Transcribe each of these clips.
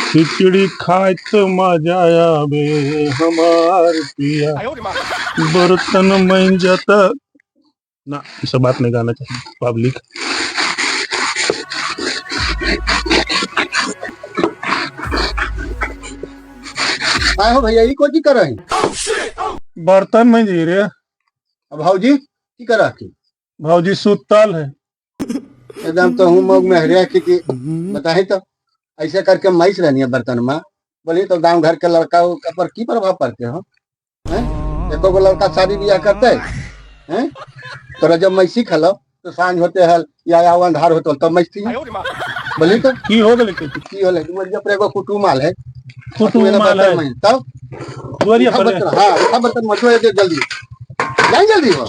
खिचड़ी खाए तो मजा आवे हमार पिया, बर्तन मंजता ना, ये सब बात नहीं गाना चाहिए पब्लिक। काय हो भैया, ई कोची कर रही? बर्तन में जी रे भाऊजी की कर रही? भौजी सुतल है। एकदम तो हूँ मग में हरिया की बताही तो ऐसे करके मैस रहनी है बर्तन में। बोली तो गांव घर के लड़का पर की प्रभाव पड़ते हो हैं? एको गो लड़का शादी ब्याह करते हैं? तोरा जब मैसी खलो तो सांझ होते हल या अंधार होते तब मैसी बोली तो की हो गए की होले मरिया पर एगो कुटुमाल है, कुटुमाल है में तब दुआरिया उठा पर बर्तन, हाँ उठा बर्तन मत दे जल्दी, जाए जल्दी हो।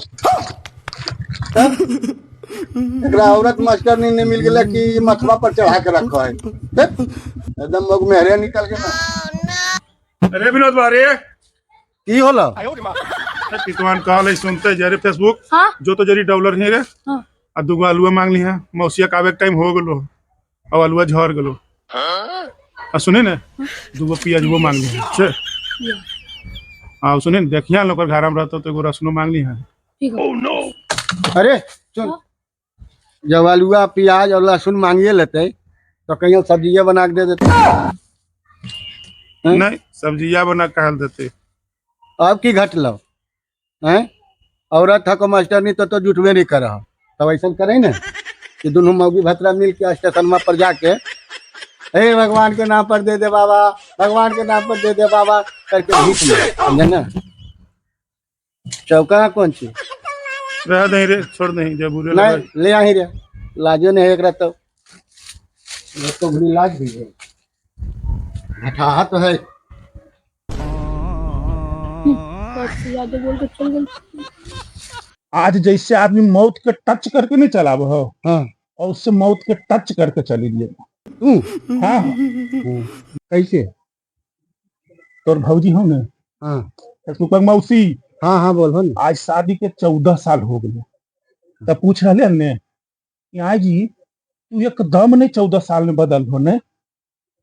एकरा औरत मास्टर नहीं मिल गया कि मथवा पर चढ़ा के रखो है, एकदम मग में हरिया निकल के ना। अरे विनोद बारे की होला कितवान कहले सुनते जरे फेसबुक हाँ? जो तो जरी डॉलर है रे हाँ। आ दुगो आलुआ मांग ली है मौसिया का आवे के टाइम हो गेलो अब आलुआ झड़ गेलो आ सुने ने दुगो पियाज वो मांग ली है छे आ सुने ने देखिया लोग घर में रहतो तो एगो रसनो मांग ली है। Oh no. अरे सुन, जब आलूआ प्याज और लहसुन मांगिए लेते तो कहीं सब्जियां बना के दे देते। नहीं सब्जिया बना कहल देते अब की घट लो हैं? औरत थको मास्टर नहीं तो जुटवे नहीं कर रहा, तब ऐसा करे ना कि दोनों मौगी भतरा मिल के स्टेशन पर जाके हे भगवान के नाम पर दे दे बाबा, भगवान के नाम पर दे दे बाबा करके भीख में, समझे ना? चौका कौन सी रह नहीं रे छोड़ नहीं जब बुरे नहीं लगे ले आई रे, लाजो नहीं एक रहता तो बुरी लाज भी है, हठाहा तो है। बोल के चल गई। आज जैसे आदमी मौत के टच करके नहीं चलाब हो हाँ और उससे मौत के टच करके चली लिए तू हाँ कैसे? तोर भौजी हो ने हाँ सुपर मौसी हाँ हाँ बोलो ना। आज शादी के 14 साल हो गए तब पूछ रहे ने कि आज जी तू एकदम नहीं 14 साल में बदल हो ने,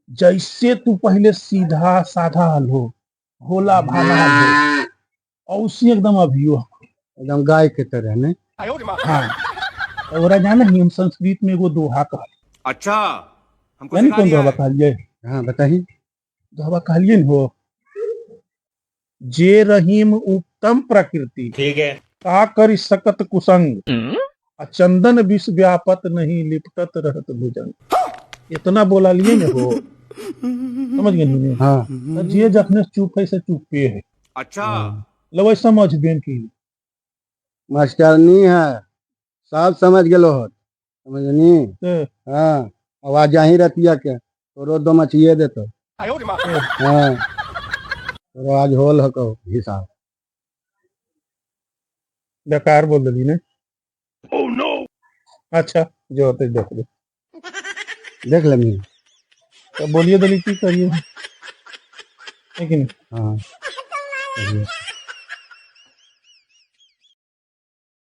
जैसे तू पहले सीधा साधा हल हो भोला भाला हल हो और उसी एकदम अभी हो एकदम गाय के तरह ने। हाँ और जाना ही हम संस्कृत में वो दोहा कहल। अच्छा हमको यानी सिखा कौन दिया दोहा है। कहलिए? हाँ बताइए। दोहा कहलिए न हो जे रहीम उत्तम प्रकृति ठीक है। का करि सकत कुसंग आ चंदन विष व्यापत नहीं लिपटत रहत भुजंग। इतना बोला लिए न हो समझ गए हाँ तो जे जखने चुप है से चुपे है अच्छा लो समझ बेन की मास्टरनी है, सब समझ गेलो हो, समझनी? तो हाँ आवाज जाही रतिया के तो रो दो मचिए देतो। हाँ तो आज होल हो हिसाब। बेकार बोल दिली ने। Oh no. अच्छा जो होते देख लो देख लेंगे। तो बोलिए दली की करिए है कि नहीं? हाँ